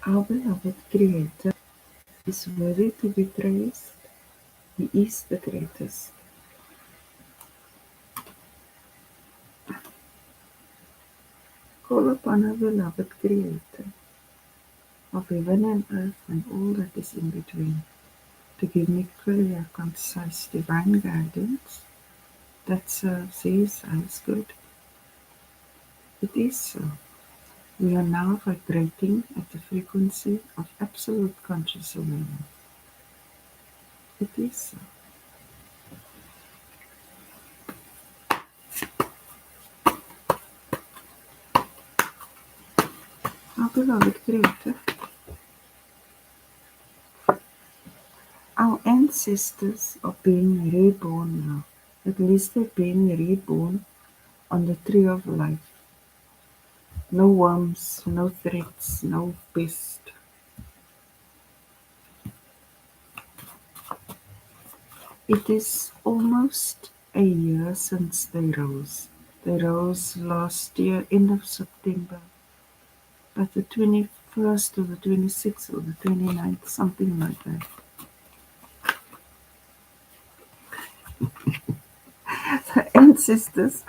Our beloved Creator is worthy to be praised. He is the greatest. Call upon our beloved Creator of heaven and earth and all that is in between to give me clear, concise, divine guidance that serves His highest good. It is so. We are now vibrating at the frequency of absolute conscious awareness. It is so. Our beloved Creator, our ancestors are being reborn now. At least they're being reborn on the tree of life. No worms, no threats, no pest. It is almost a year since they rose. They rose last year, end of September, but the 21st or the 26th or the 29th, something like that. The ancestors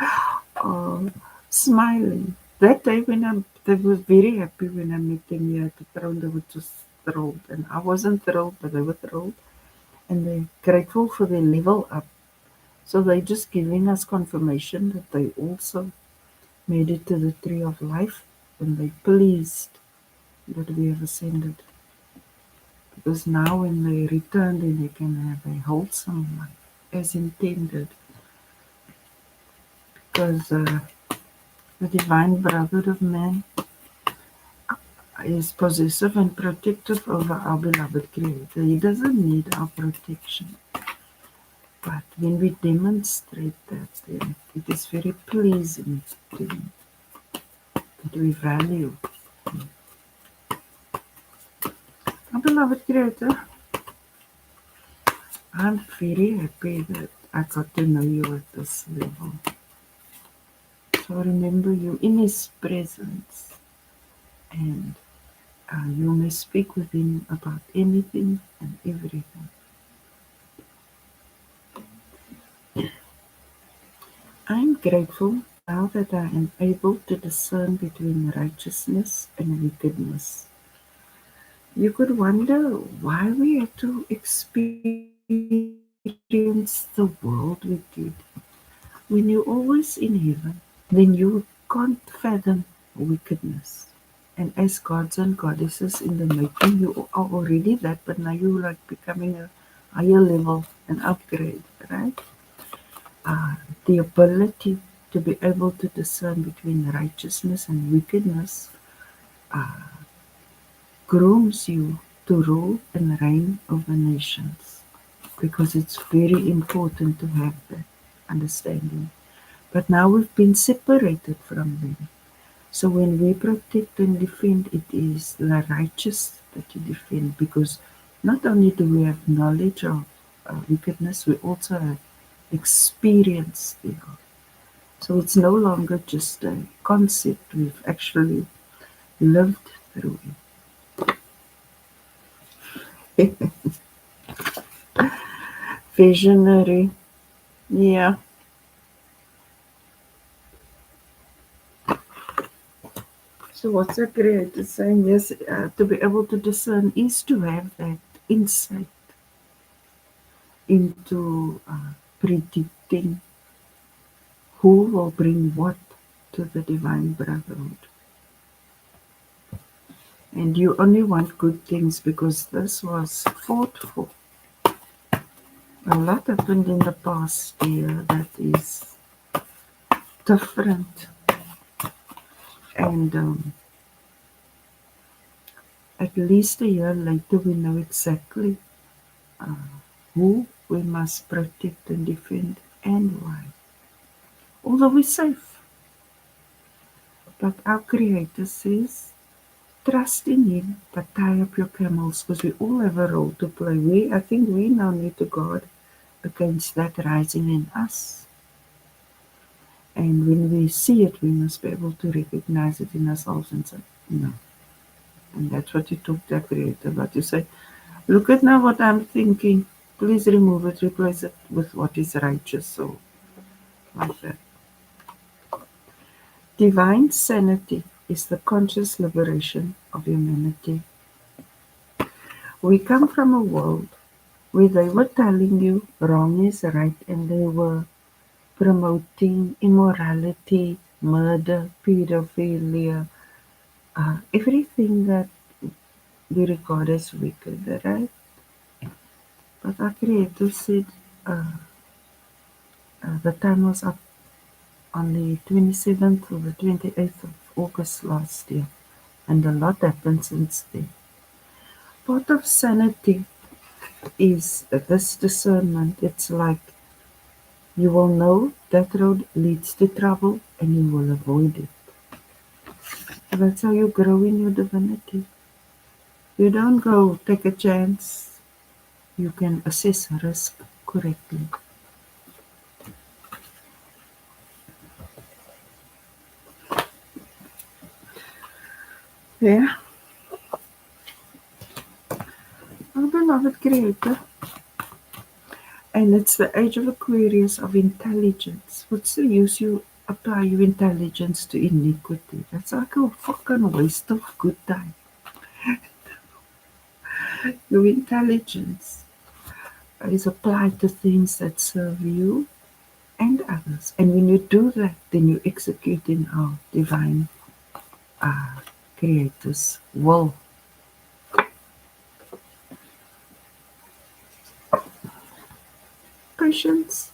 are smiling. That day they were very happy when I met them here at the throne. They were just thrilled, and I wasn't thrilled, but they were thrilled, and they're grateful for their level up. So they're just giving us confirmation that they also made it to the tree of life, and they're pleased that we have ascended. Because now when they return, then they can have a wholesome life as intended. Because the divine brotherhood of man is possessive and protective over our beloved Creator. He doesn't need our protection. But when we demonstrate that, then it is very pleasing to him that we value our beloved Creator. I'm very happy that I got to know you at this level. So remember you in His presence, and you may speak with Him about anything and everything. I'm grateful now that I am able to discern between righteousness and wickedness. You could wonder why we had to experience the world we did. When you're always in heaven, then you can't fathom wickedness. And as gods and goddesses in the making, you are already that, but now you're like becoming a higher level, an upgrade, right? The ability to be able to discern between righteousness and wickedness grooms you to rule and reign over nations, because it's very important to have that understanding. But now we've been separated from them. So when we protect and defend, it is the righteous that you defend, because not only do we have knowledge of wickedness, we also have experience thereof. So it's no longer just a concept, we've actually lived through it. Visionary. Yeah. So what's the creator saying? Yes, to be able to discern is to have that insight into predicting who will bring what to the divine brotherhood. And you only want good things, because this was fought for. A lot happened in the past year that is different. And at least a year later, we know exactly who we must protect and defend and why. Although we're safe. But our Creator says, trust in Him, but tie up your camels, because we all have a role to play. I think we now need to guard against that rising in us. And when we see it, we must be able to recognize it in ourselves and say, no, And that's what you took that creator. But you say, look at now what I'm thinking. Please remove it, replace it with what is righteous. So, like that. Divine sanity is the conscious liberation of humanity. We come from a world where they were telling you wrong is right and they were promoting immorality, murder, pedophilia, everything that we regard as wicked, right? But our Creator said uh, the time was up on the 27th or the 28th of August last year, and a lot happened since then. Part of sanity is this discernment. It's like you will know that road leads to trouble and you will avoid it. That's how you grow in your divinity. You don't go take a chance. You can assess risk correctly. Yeah, our beloved Creator. And it's the age of Aquarius of intelligence. What's the use you apply your intelligence to iniquity? That's like a fucking waste of good time. Your intelligence is applied to things that serve you and others. And when you do that, then you execute in our divine uh, Creator's will. Patience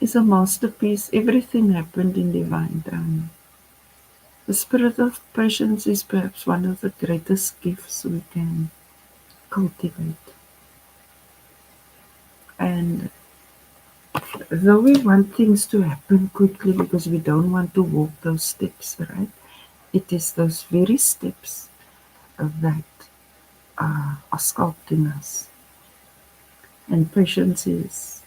is a masterpiece. Everything happened in divine time. The spirit of patience is perhaps one of the greatest gifts we can cultivate. And though we want things to happen quickly because we don't want to walk those steps, right? It is those very steps that are sculpting us. And patience is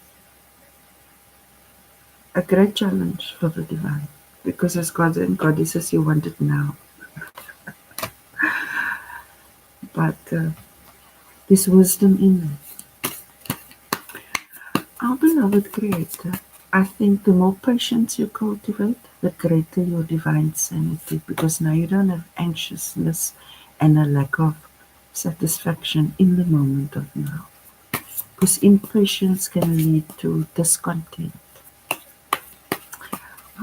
a great challenge for the divine because as gods and goddesses, you want it now. But there's wisdom in it. Our beloved Creator, I think the more patience you cultivate, the greater your divine sanity, because now you don't have anxiousness and a lack of satisfaction in the moment of now. Because impatience can lead to discontent.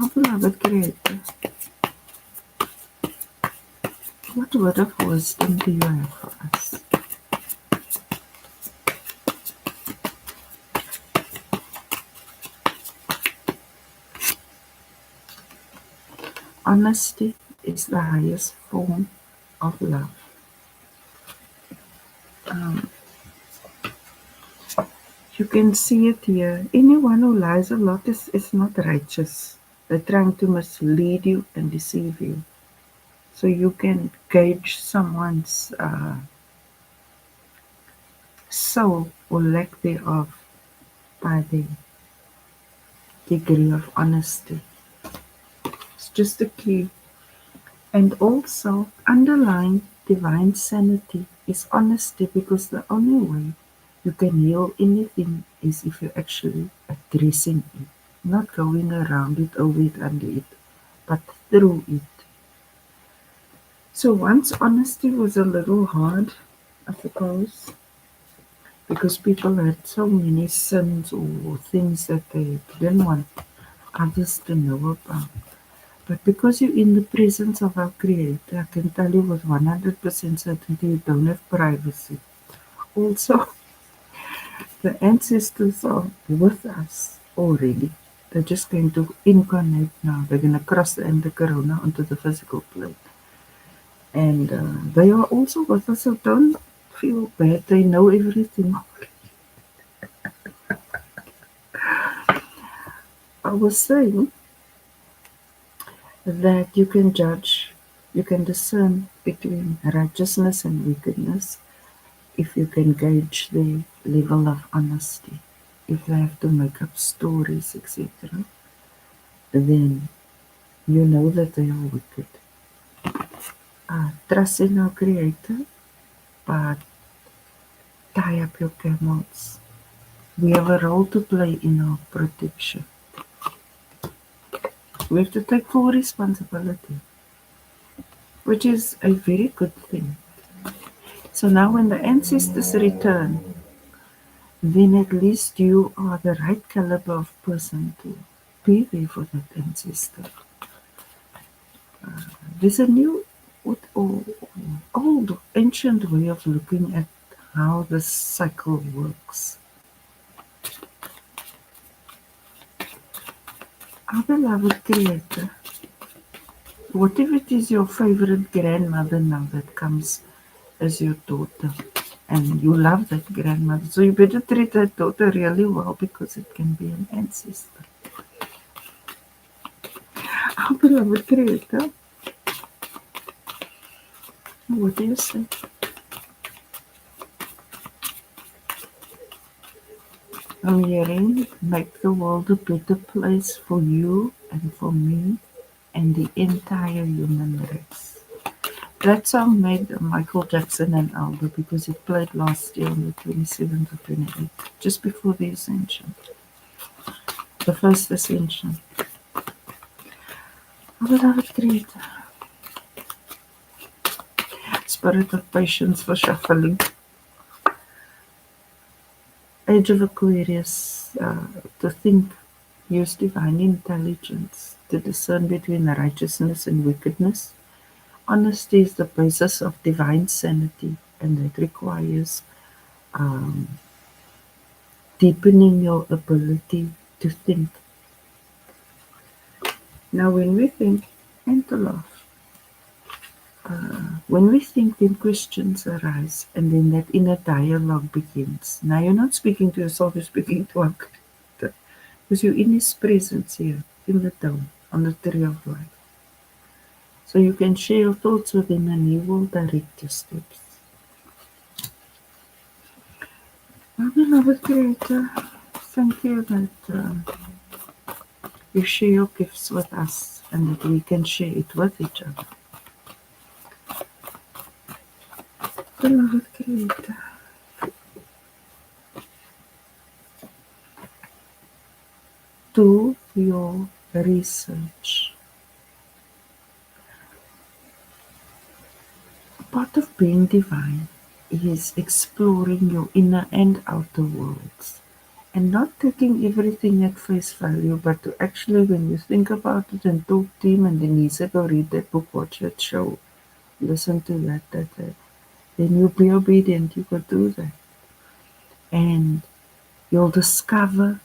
Our beloved Creator, what word of wisdom do you have for us? Honesty is the highest form of love. Um, You can see it here. Anyone who lies a lot is not righteous. They're trying to mislead you and deceive you. So you can gauge someone's soul or lack thereof by the degree of honesty. It's just a key. And also, underlying divine sanity is honesty because the only way you can heal anything is if you're actually addressing it. Not going around it, over it, under it, but through it. So once honesty was a little hard, I suppose, because people had so many sins or things that they didn't want others to know about. But because you're in the presence of our Creator, I can tell you with 100% certainty you don't have privacy. Also, the ancestors are with us already. They're just going to incarnate now. They're going to cross the corona onto the physical plane. And they are also with us, so don't feel bad. They know everything. I was saying that you can judge, you can discern between righteousness and wickedness if you can gauge the level of honesty. If they have to make up stories, etc., then you know that they are wicked. trust in our Creator, but tie up your camels. We have a role to play in our protection. We have to take full responsibility, which is a very good thing. So now, when the ancestors return, then at least you are the right caliber of person to be there for that ancestor. There's a new, old, ancient way of looking at how the cycle works. Our beloved Creator, what if it is your favorite grandmother now that comes as your daughter? And you love that grandmother, so you better treat that daughter really well because it can be an ancestor. Our beloved Creator, what do you say? I'm hearing make the world a better place for you and for me and the entire human race. That song made Michael Jackson an album because it played last year on the 27th or 28th, just before the Ascension, the first Ascension. Our beloved Creator, spirit of patience for shuffling. Age of Aquarius, to think, use divine intelligence to discern between righteousness and wickedness. Honesty is the basis of divine sanity, and that requires um, deepening your ability to think. Now, when we think, and to laugh, when we think, then questions arise, and then that inner dialogue begins. Now, you're not speaking to yourself, you're speaking to our Creator, because you're in His presence here, in the dome, on the tree of life. So you can share your thoughts with Him, and He will direct your steps. Our beloved Creator, thank you that you share your gifts with us and that we can share it with each other. Beloved Creator, do your research. Part of being divine is exploring your inner and outer worlds and not taking everything at face value, but to actually, when you think about it and talk to Him, and then He said, go read that book, watch that show, listen to that, then you'll be obedient, you could do that. And you'll discover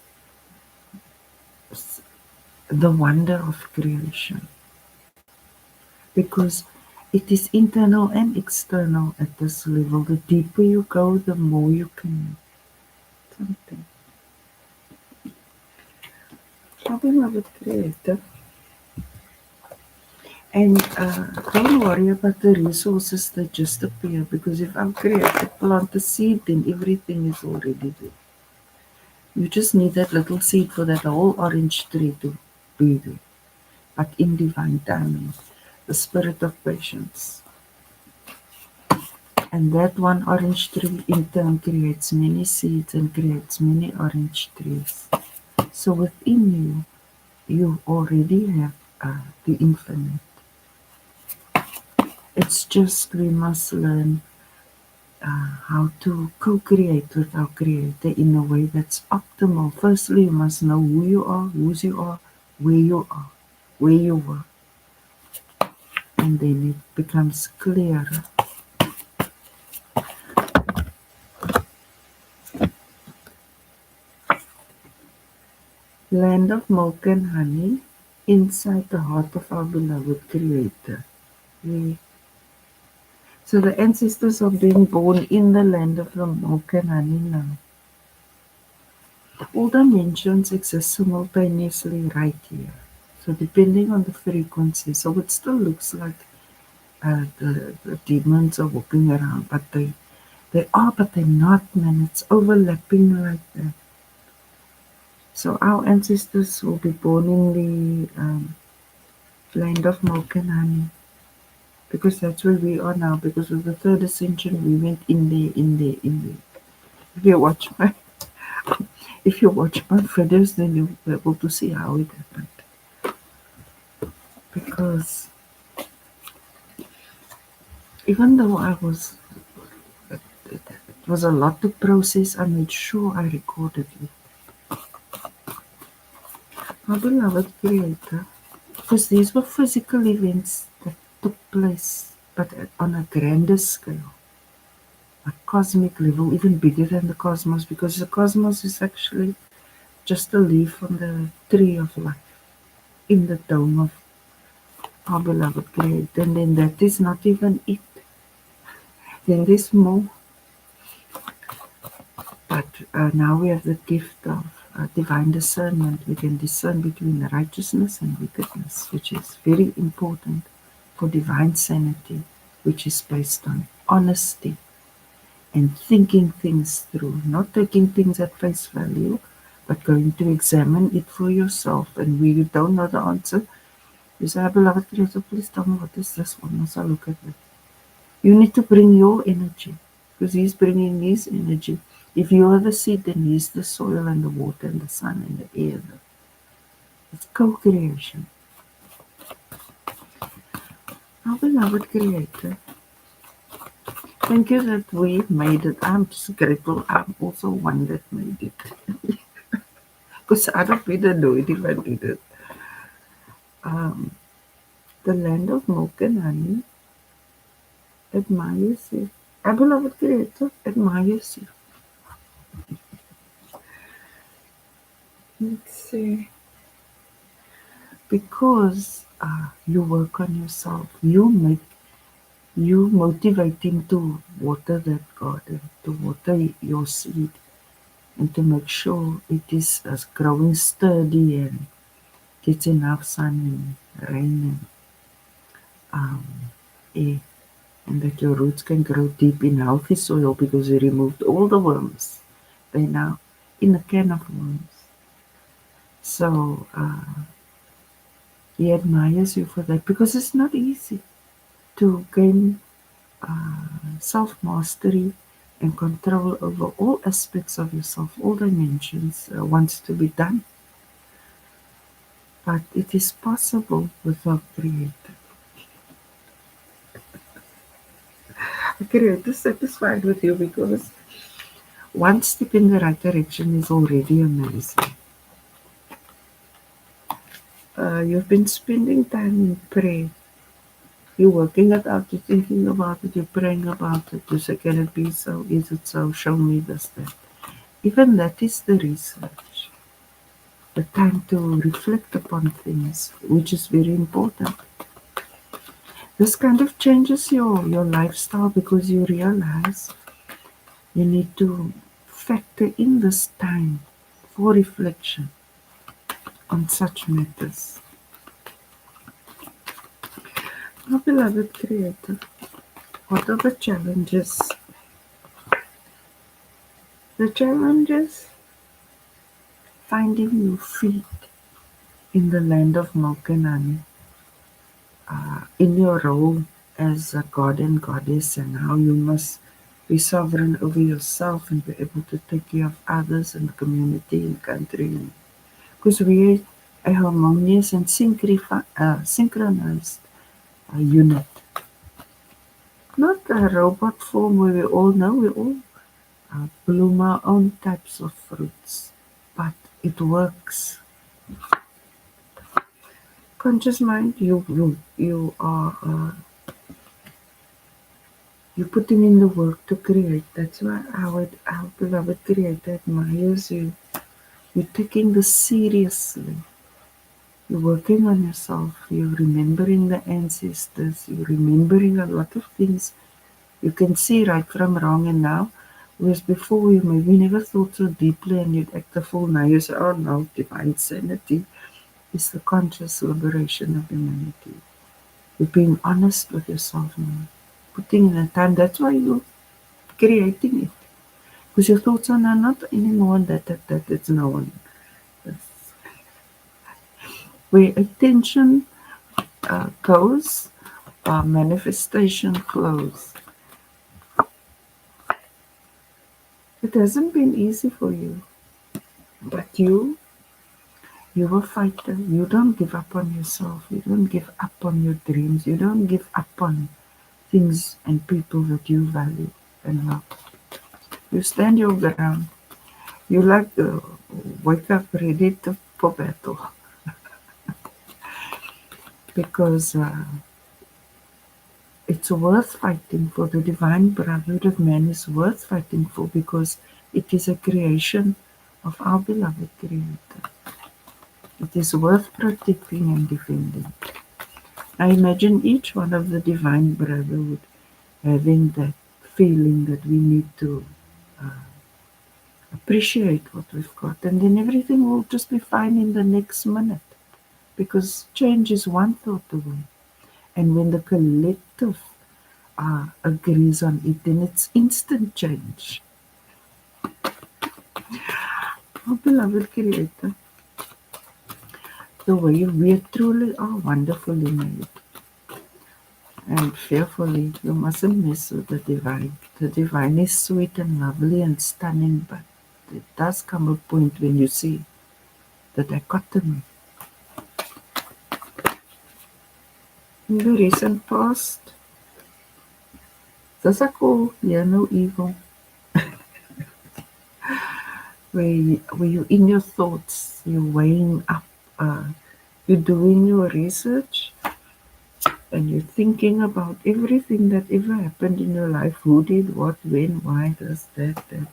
the wonder of creation. Because it is internal and external at this level. The deeper you go, the more you can something. Our beloved Creator. And don't worry about the resources that just appear, because if our Creator plant the seed, then everything is already there. You just need that little seed for that whole orange tree to be there. But in divine timing, the spirit of patience. And that one orange tree in turn creates many seeds and creates many orange trees. So within you already have the infinite. It's just we must learn how to co-create with our Creator in a way that's optimal. Firstly, you must know who you are, whose you are, where you were. And then it becomes clearer. Land of milk and honey, inside the heart of our beloved Creator. So the ancestors are being born in the land of the milk and honey now. All dimensions exist simultaneously right here. So depending on the frequency, so it still looks like the demons are walking around, but they are, but they're not, man. It's overlapping like that. So our ancestors will be born in the land of milk and honey. because that's where we are now. Because with the third ascension, we went in there, in there, in there. If you watch my if you watch my videos, then you'll be able to see how it happened. Because even though it was a lot to process, I made sure I recorded it. My beloved Creator, because these were physical events that took place, but on a grander scale, a cosmic level, even bigger than the cosmos, because the cosmos is actually just a leaf on the tree of life in the dome of our beloved Creator. And then that is not even it. Then there's more. But now we have the gift of divine discernment. We can discern between righteousness and wickedness, which is very important for divine sanity, which is based on honesty and thinking things through, not taking things at face value, but going to examine it for yourself. And when you don't know the answer, you say, beloved Creator, please tell me what is this one as I look at it. You need to bring your energy, because He's bringing His energy. If you are the seed, then He's the soil and the water and the sun and the air. It's co-creation. Our beloved Creator, thank you that we made it. I'm just grateful. I'm also one that made it. Because I don't be the know it if I did it. Um, the land of milk and honey admires you. Our beloved Creator admires you. Let's see. Because you work on yourself, you motivate him to water that garden, to water your seed, and to make sure it is as growing sturdy and gets enough sun and rain and air, and that your roots can grow deep in healthy soil because you removed all the worms. They're now in a can of worms. So he admires you for that, because it's not easy to gain self mastery and control over all aspects of yourself, all dimensions, wants to be done. But it is possible with our Creator. The Creator is satisfied with you, because one step in the right direction is already amazing. You've been spending time in prayer. You're working it out, you're thinking about it, you're praying about it. You say, can it be so? Is it so? Show me this, that. Even that is the research. The time to reflect upon things, which is very important. This kind of changes your lifestyle, because you realize you need to factor in this time for reflection on such matters. Our beloved Creator, what are the challenges? The challenges, finding your feet in the land of milk and honey, in your role as a god and goddess, and how you must be sovereign over yourself and be able to take care of others and the community and country. Because we're a harmonious and synchronized unit. Not a robot form where we all know we all bloom our own types of fruits, but it works. Conscious mind, you are you're putting in the work to create. That's why our beloved Creator admires you. You're taking this seriously. You're working on yourself. You're remembering the ancestors. You're remembering a lot of things. You can see right from wrong and now. Whereas before you maybe never thought so deeply and you'd act a fool. Now you say, oh no, divine sanity is the conscious liberation of humanity. You're being honest with yourself now. Putting in the time. That's why you're creating it. Because your thoughts are now not anymore that it's no one. Where attention goes, manifestation flows. It hasn't been easy for you, but you're a fighter. You don't give up on yourself. You don't give up on your dreams. You don't give up on things and people that you value and love. You stand your ground. You like wake up ready for battle because it's worth fighting for. The divine brotherhood of man is worth fighting for because it is a creation of our beloved Creator. It is worth protecting and defending. I imagine each one of the divine brotherhood having that feeling that we need to appreciate what we've got, and then everything will just be fine in the next minute because change is one thought away. And when the collective agrees on it, then it's instant change. Oh, beloved Creator, the way we truly are wonderfully made. And fearfully, you mustn't mess with the divine. The divine is sweet and lovely and stunning, but it does come a point when you see the dichotomy. In the recent past, there's a call, hear no evil, where you're in your thoughts, you're weighing up, you're doing your research, and you're thinking about everything that ever happened in your life, who did what, when, why, this, that, and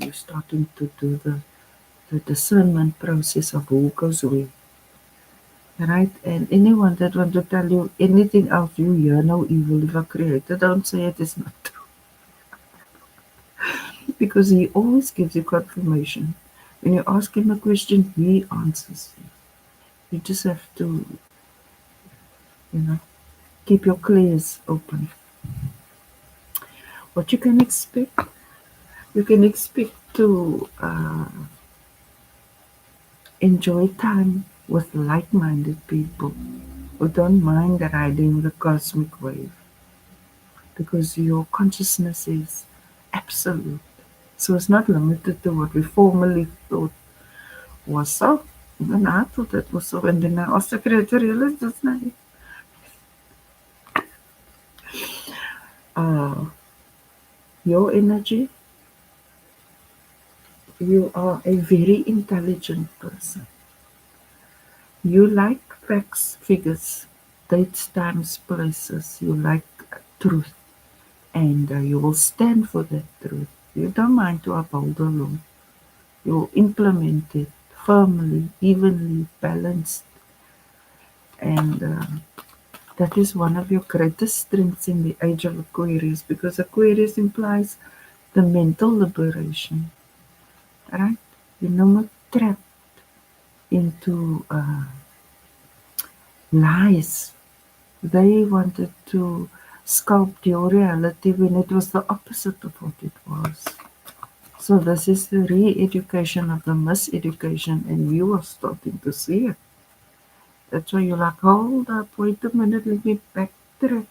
you're starting to do the discernment process of who goes where. Right? And anyone that want to tell you anything else, you hear no evil if a creator, don't say it is not true. Because he always gives you confirmation. When you ask him a question, he answers you. You just have to, you know, keep your clays open. What you can expect to enjoy time with like-minded people who don't mind riding the cosmic wave because your consciousness is absolute. So it's not limited to what we formerly thought was so. Even I thought it was so, and then I asked the creator, realized that's not it. Your energy, you are a very intelligent person. You like facts, figures, dates, times, places. You like truth, and you will stand for that truth. You don't mind to uphold the law. You implement it firmly, evenly, balanced, and that is one of your greatest strengths in the Age of Aquarius, because Aquarius implies the mental liberation, right? You're no more trapped into lies. They wanted to sculpt your reality when it was the opposite of what it was. So this is the re-education of the miseducation, and you are starting to see it. That's why you're like, hold up, wait a minute, let me backtrack.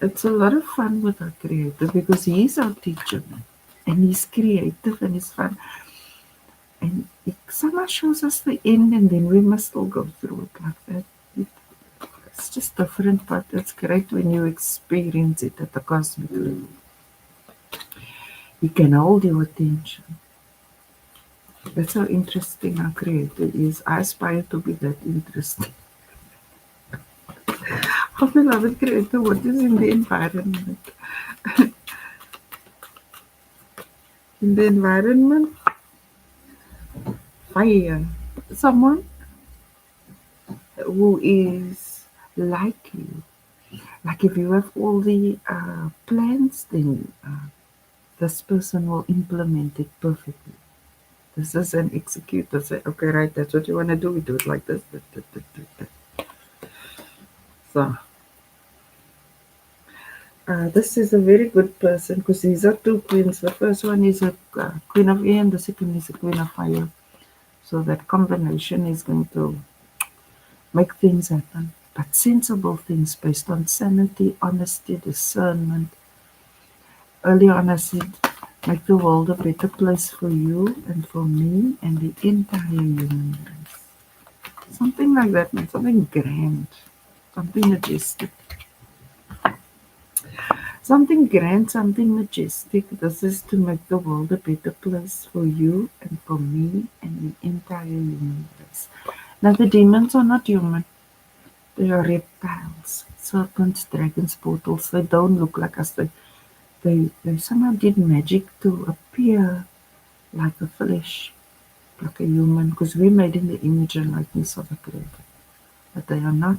It's a lot of fun with our creator because he's our teacher and he's creative and he's fun. And it somehow shows us the end, and then we must still go through it like that. It's just different, but it's great when you experience it at the cosmic level. He can hold your attention. That's how interesting our creator is. I aspire to be that interesting. Our beloved creator, what is in the environment? In the environment, fire. Someone who is like you. Like if you have all the plans, then this person will implement it perfectly. This is an executor. Say, okay, right, that's what you want to do. We do it like this. So This is a very good person because these are two queens. The first one is a queen of air and the second is a queen of fire. So that combination is going to make things happen. But sensible things based on sanity, honesty, discernment. Earlier on I said, make the world a better place for you and for me and the entire human race. Something like that, man. Something grand. Something majestic. Something grand, something majestic. This is to make the world a better place for you and for me and the entire human race. Now, the demons are not human. They are reptiles, serpents, dragons, portals. They don't look like us. They somehow did magic to appear like a flesh, like a human, because we're made in the image and likeness of a creator. But they are not.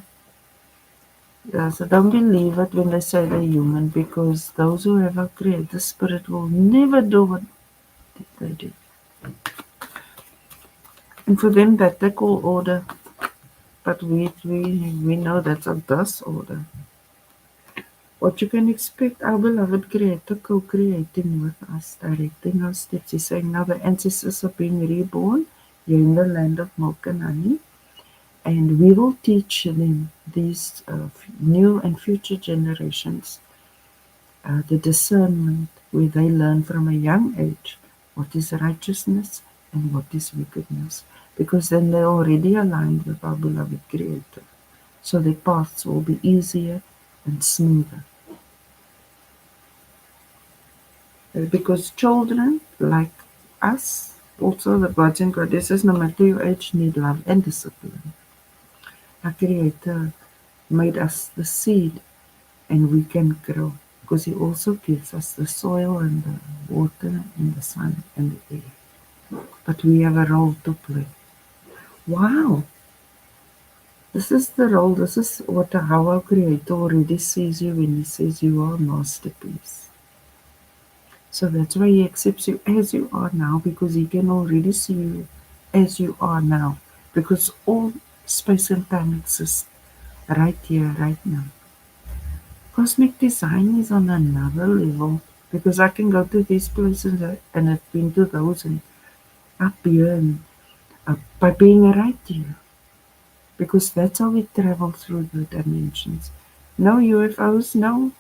Yeah, so don't believe it when they say they're human, because those who have a creator spirit will never do what they do. And for them, that they call order, but we know that's a disorder. What you can expect, our beloved Creator co-creating with us, directing our steps. He's saying now the ancestors are being reborn here in the land of milk and honey, and we will teach them, these new and future generations, the discernment where they learn from a young age what is righteousness and what is wickedness, because then they're already aligned with our beloved Creator. So their paths will be easier and smoother. Because children, like us, also the gods and goddesses, no matter your age, need love and discipline. Our Creator made us the seed and we can grow because He also gives us the soil and the water and the sun and the air. But we have a role to play. Wow! This is the role, this is how our Creator already sees you when He says you are a masterpiece. So that's why He accepts you as you are now, because He can already see you as you are now. Because all space and time exists right here, right now. Cosmic design is on another level, because I can go to these places and I've been to those and up here and by being right here. Because that's how we travel through the dimensions. No UFOs, no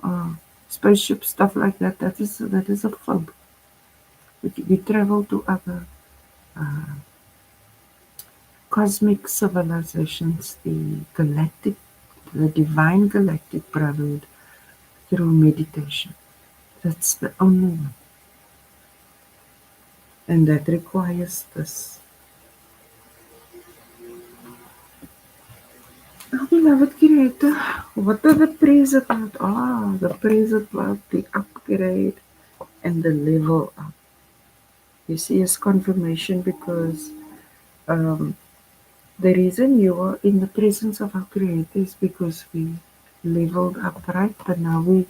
uh, spaceship stuff like that. That is a fib. We travel to other cosmic civilizations, the divine galactic brotherhood, through meditation. That's the only one. And that requires this. Our beloved Creator, what are the praise about? The praise about the upgrade and the level up. You see, as confirmation, because um, the reason you are in the presence of our Creator is because we leveled up, right? But now we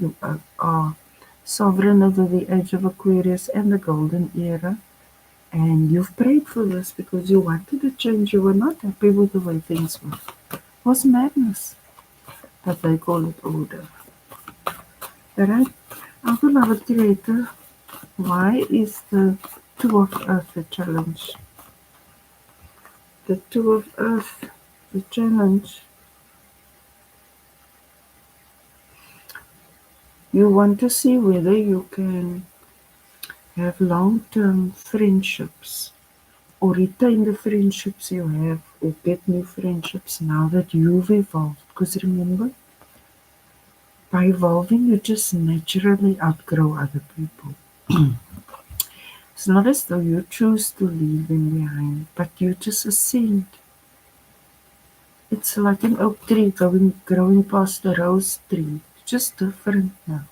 are sovereign over the Age of Aquarius and the Golden Era. And you've prayed for this because you wanted to change. You were not happy with the way things were. It was madness, but they call it order. Alright? Our beloved Creator, why is the Two of Earth the challenge? The Two of Earth, the challenge. You want to see whether you can have long-term friendships or retain the friendships you have or get new friendships now that you've evolved. Because remember, by evolving, you just naturally outgrow other people. It's not as though you choose to leave them behind, but you just ascend. It's like an oak tree growing past a rose tree, just different now.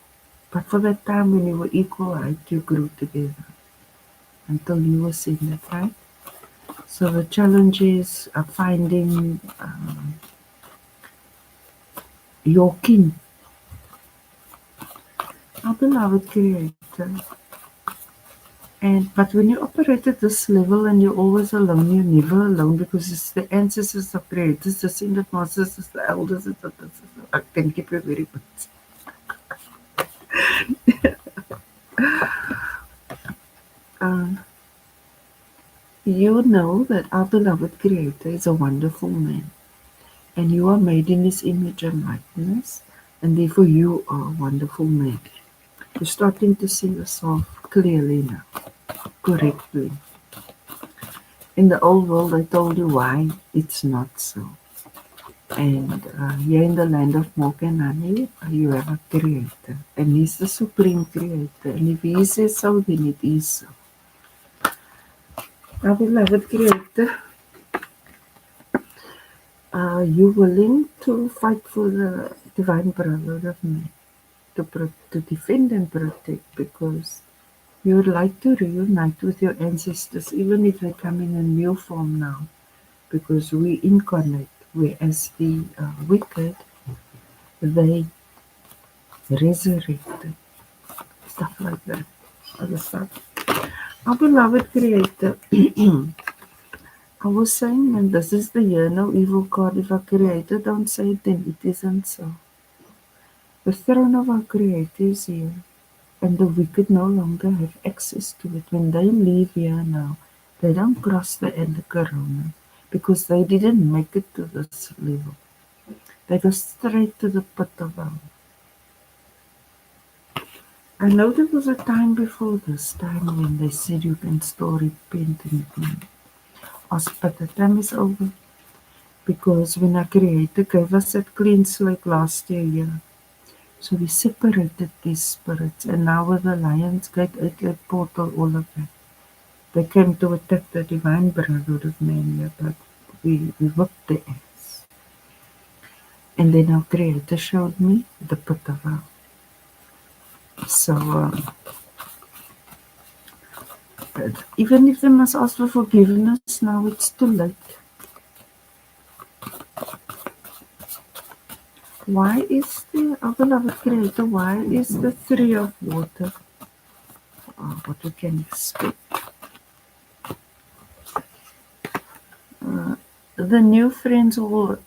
But for that time when you were equal height, you grew together until you ascended, right? So the challenge is finding your king, our beloved Creator. But when you operate at this level and you're always alone, you're never alone, because it's the ancestors, the creators, the ascended masters, it's the elders, I can keep you very busy. Uh, you know that our beloved Creator is a wonderful man, and you are made in His image and likeness, and therefore you are a wonderful man. You're starting to see yourself clearly now, correctly. In the old world, I told you why it's not so. And here in the land of milk and honey, you have a creator. And he's the supreme creator. And if he says so, then it is so. Our beloved creator, are you willing to fight for the divine brotherhood of man? To defend and protect, because you would like to reunite with your ancestors, even if they come in a new form now, because we incarnate, whereas the wicked, they resurrected, stuff like that, other stuff. Our beloved Creator, I was saying, and this is the year no evil card. If our Creator don't say it, then it isn't so. The throne of our Creator is here, and the wicked no longer have access to it. When they leave here now, they don't cross the end of Corona, because they didn't make it to this level. They go straight to the pit of hell. I know there was a time before this time when they said you can still repent and you can ask, but the time is over. Because when our Creator gave us that clean slate last year, yeah, so we separated these spirits, and now with the Lion's Gate, Outlet Portal, all of that, they came to attack the divine brotherhood of man, yeah, but we whipped their ass. And then our Creator showed me the pit of hell. So, even if they must ask for forgiveness, now it's too late. Why is our beloved Creator, why is the three of water what we can expect? The new friends will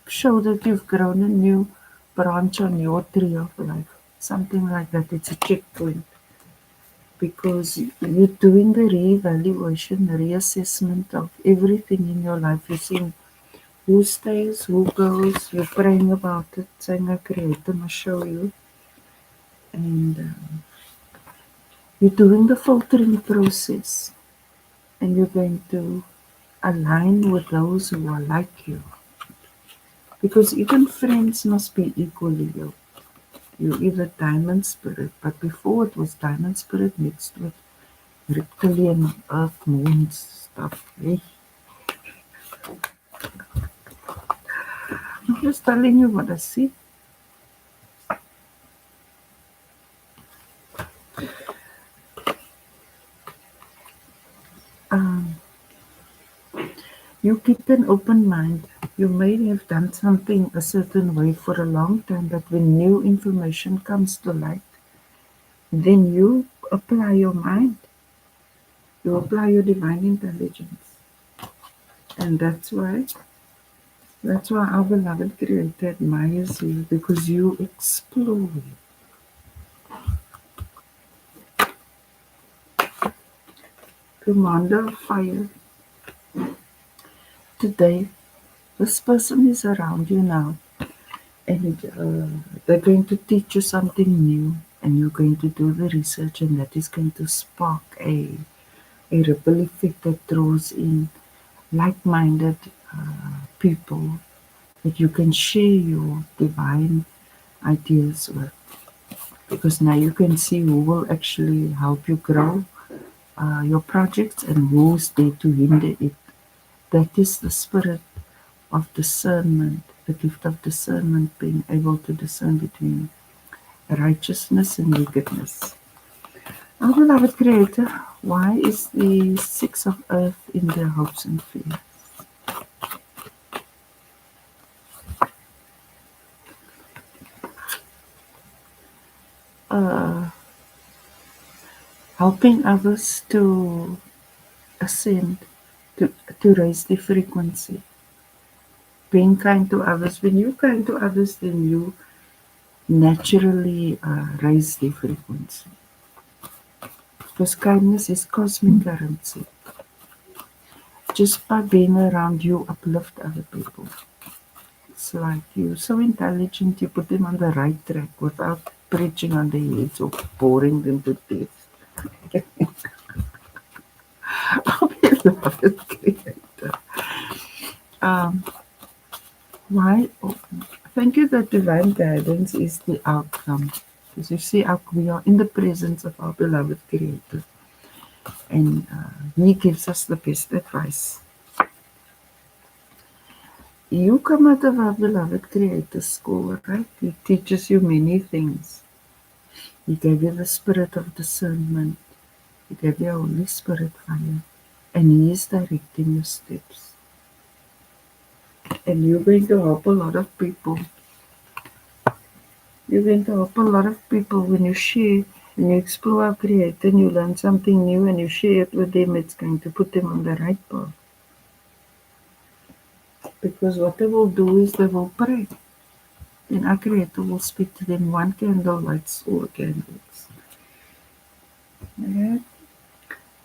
show that you've grown a new branch on your tree of life. Something like that. It's a checkpoint. Because you're doing the re-evaluation, reassessment of everything in your life. You're seeing who stays, who goes. You're praying about it, saying, "I Creator must show you." And you're doing the filtering process. And you're going to align with those who are like you. Because even friends must be equally yoked. You're either diamond spirit, but before it was diamond spirit mixed with reptilian earth moon stuff. Eh? I'm just telling you what I see. Um, you keep an open mind. You may have done something a certain way for a long time, but when new information comes to light, then you apply your mind. You apply your divine intelligence. And that's why our beloved Creator admires you, because you explore. Commander of Fire, today this person is around you now, and they're going to teach you something new, and you're going to do the research, and that is going to spark a ripple effect that draws in like-minded people that you can share your divine ideas with. Because now you can see who will actually help you grow your projects and who's there to hinder it. That is the spirit of discernment, the gift of discernment, being able to discern between righteousness and wickedness. Our beloved Creator, why is the six of earth in their hopes and fears? Uh, helping others to ascend, to raise the frequency. Being kind to others. When you're kind to others, then you naturally raise the frequency. Because kindness is cosmic currency. Just by being around you, uplift other people. It's like you're so intelligent, you put them on the right track without preaching on their heads or boring them to death. Oh, beloved Creator. Um, why? Oh, thank you that divine guidance is the outcome. Because you see, we are in the presence of our beloved Creator, and He gives us the best advice. You come out of our beloved Creator school, right? He teaches you many things. He gave you the spirit of discernment. He gave you Holy Spirit fire. And He is directing your steps. And you're going to help a lot of people. You're going to help a lot of people when you share, when you explore our Creator and you learn something new and you share it with them, it's going to put them on the right path. Because what they will do is they will pray. Then our Creator will speak to them. One candle lights all candles. Yeah.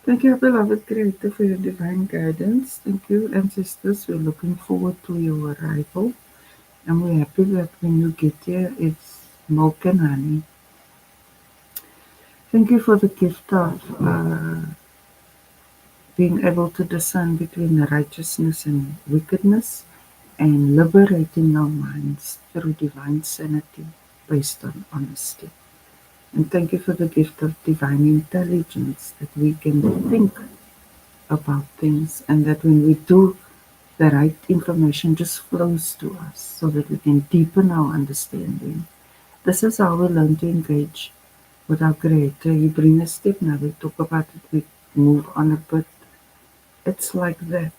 Thank you, beloved Creator, for your divine guidance. Thank you, ancestors. We're looking forward to your arrival. And we're happy that when you get here, it's milk and honey. Thank you for the gift of being able to discern between righteousness and wickedness and liberating our minds through divine sanity based on honesty. And thank you for the gift of divine intelligence that we can think about things and that when we do, the right information just flows to us so that we can deepen our understanding. This is how we learn to engage with our Creator. You bring a step now, we talk about it, we move on a bit. It's like that.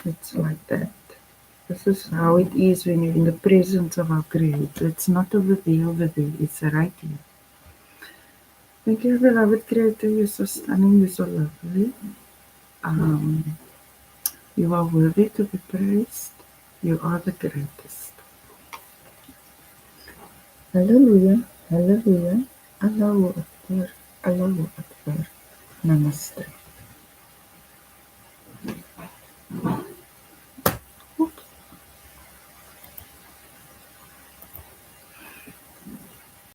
It's like that. This is how it is when you're in the presence of our Creator. It's not over there, it's right here. Thank you, beloved Creator. You're so stunning, you're so lovely. Um, you are worthy to be praised. You are the greatest. Hallelujah, hallelujah. Allahu Akbar, Allahu Akbar. Namaste.